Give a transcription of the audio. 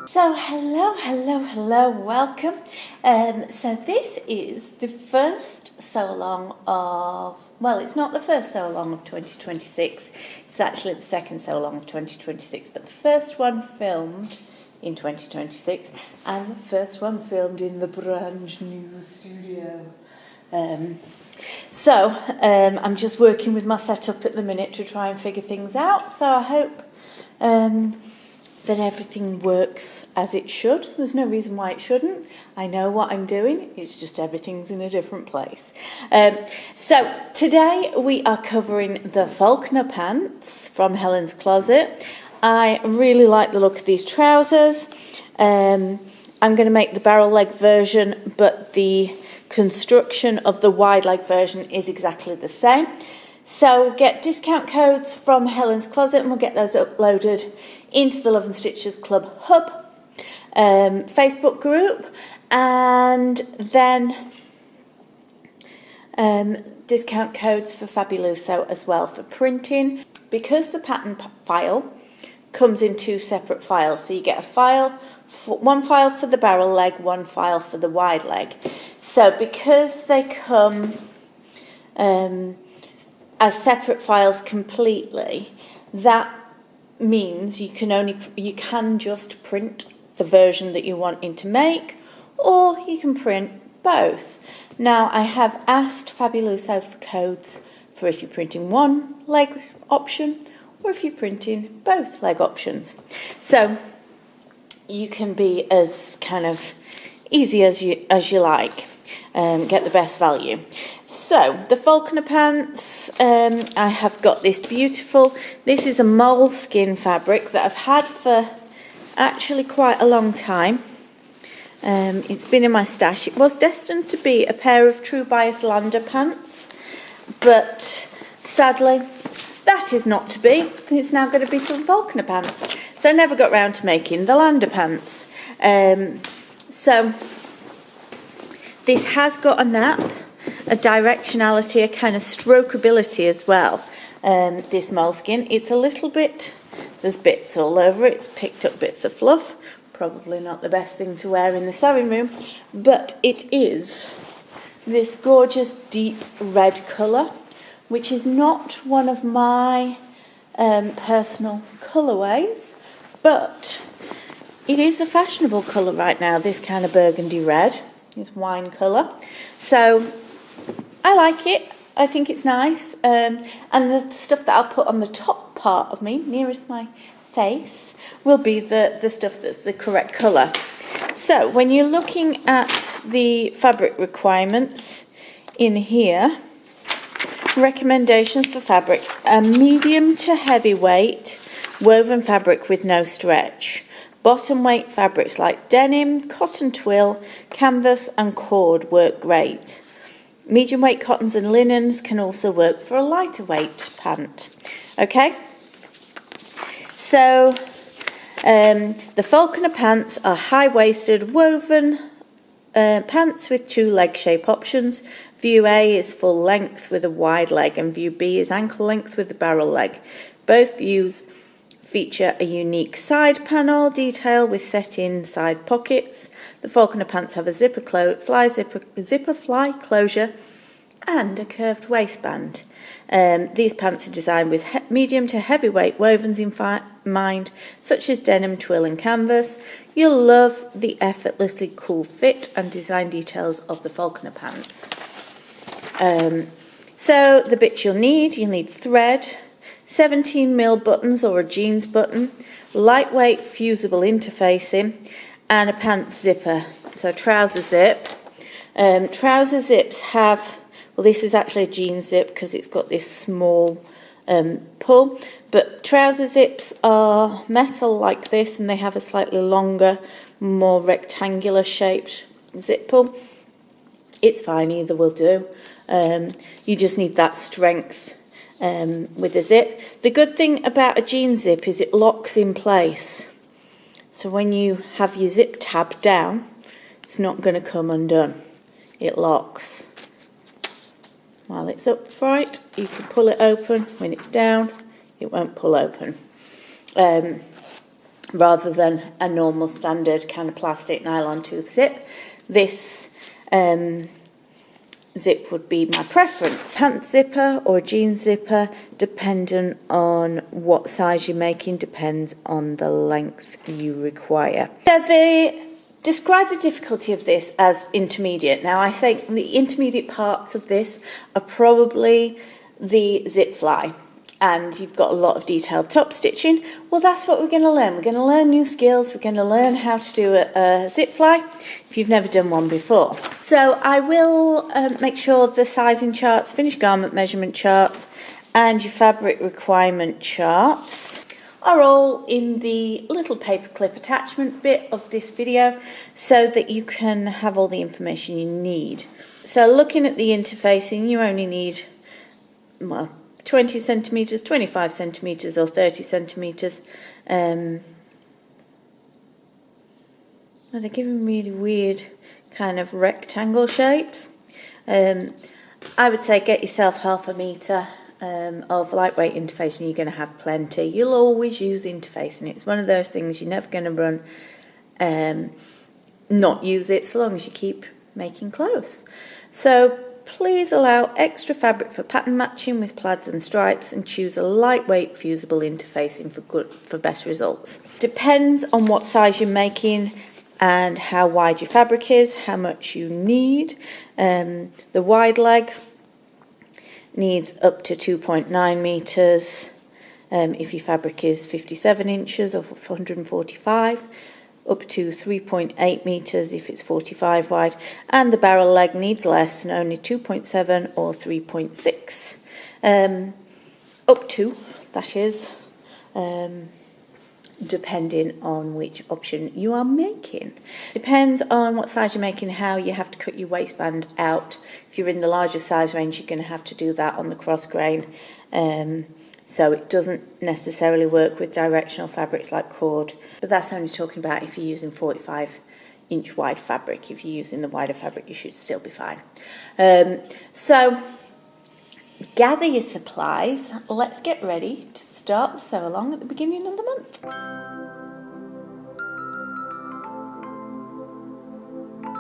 So hello, welcome. So this is the first so-along of, well, it's not the first so-along of 2026, it's actually the second so-along of 2026, but the first one filmed in 2026 and the first one filmed in the brand new studio. I'm just working with my setup at the minute to try and figure things out, so I hope that everything works as it should. There's no reason why it shouldn't. I know what I'm doing, it's just everything's in a different place. So today we are covering the Falconer pants from Helen's closet. I really like the look of these trousers. I'm going to make the barrel leg version, but the construction of the wide leg version is exactly the same. So get discount codes from Helen's closet and we'll get those uploaded into the Love and Stitches Club Hub Facebook group, and then discount codes for Fabuloso as well for printing, because the pattern file comes in two separate files. So you get a file, one file for the barrel leg, one file for the wide leg. So because they come as separate files completely, that means you can just print the version that you're wanting to make, or you can print both. Now I have asked Fabuloso for codes for if you're printing one leg option or if you're printing both leg options. So you can be as kind of easy as you like, get the best value. So the Falconer pants, I have got this this is a moleskin fabric that I've had for actually quite a long time. It's been in my stash. It was destined to be a pair of True Bias Lander pants, but sadly that is not to be. It's now going to be some Falconer pants. So I never got round to making the Lander pants. So this has got a nap, a directionality, a kind of strokeability as well. This moleskin, it's a little bit, there's bits all over it, it's picked up bits of fluff, probably not the best thing to wear in the sewing room, but it is this gorgeous deep red colour, which is not one of my personal colourways, but it is a fashionable colour right now, this kind of burgundy red, this wine colour. So I like it. I think it's nice. And the stuff that I'll put on the top part of me, nearest my face, will be the stuff that's the correct colour. So when you're looking at the fabric requirements in here, recommendations for fabric: a medium to heavyweight woven fabric with no stretch. Bottom weight fabrics like denim, cotton twill, canvas and cord work great. Medium weight cottons and linens can also work for a lighter weight pant. Okay, so the Falconer pants are high-waisted woven pants with two leg shape options. View A is full length with a wide leg and view B is ankle length with the barrel leg. Both views feature a unique side panel detail with set-in side pockets. The Falconer pants have a zipper fly closure and a curved waistband. These pants are designed with medium to heavyweight wovens in mind, such as denim, twill and canvas. You'll love the effortlessly cool fit and design details of the Falconer pants. So the bits you'll need thread, 17mm buttons or a jeans button, lightweight fusible interfacing, and a pants zipper, so a trouser zip. Trouser zips have, well, this is actually a jeans zip because it's got this small pull, but trouser zips are metal like this and they have a slightly longer, more rectangular shaped zip pull. It's fine, either will do. You just need that strength with the zip. The good thing about a jean zip is it locks in place. So when you have your zip tab down, it's not going to come undone. It locks. While it's upright, you can pull it open. When it's down, it won't pull open. rather than a normal standard kind of plastic nylon tooth zip. This zip would be my preference. Pants zipper or jeans zipper, dependent on what size you're making, depends on the length you require. So they describe the difficulty of this as intermediate. Now I think the intermediate parts of this are probably the zip fly, and you've got a lot of detailed top stitching. Well, that's what we're going to learn. We're going to learn new skills. We're going to learn how to do a zip fly if you've never done one before. So I will make sure the sizing charts, finished garment measurement charts, and your fabric requirement charts are all in the little paperclip attachment bit of this video so that you can have all the information you need. So looking at the interfacing, you only need, well, 20 centimetres, 25 centimetres or 30 centimetres. They're giving really weird kind of rectangle shapes. I would say get yourself half a metre of lightweight interfacing. You're going to have plenty. You'll always use interfacing. It's one of those things you're never going to run not use it so long as you keep making clothes. So please allow extra fabric for pattern matching with plaids and stripes, and choose a lightweight fusible interfacing for best results. Depends on what size you're making and how wide your fabric is, how much you need. The wide leg needs up to 2.9 metres if your fabric is 57 inches or 145. Up to 3.8 metres if it's 45 wide, and the barrel leg needs less, and only 2.7 or 3.6. Up to, that is, depending on which option you are making. Depends on what size you're making, how you have to cut your waistband out. If you're in the larger size range, you're going to have to do that on the cross grain. So it doesn't necessarily work with directional fabrics like cord, but that's only talking about if you're using 45-inch wide fabric. If you're using the wider fabric, you should still be fine. So gather your supplies. Let's get ready to start the sew along at the beginning of the month.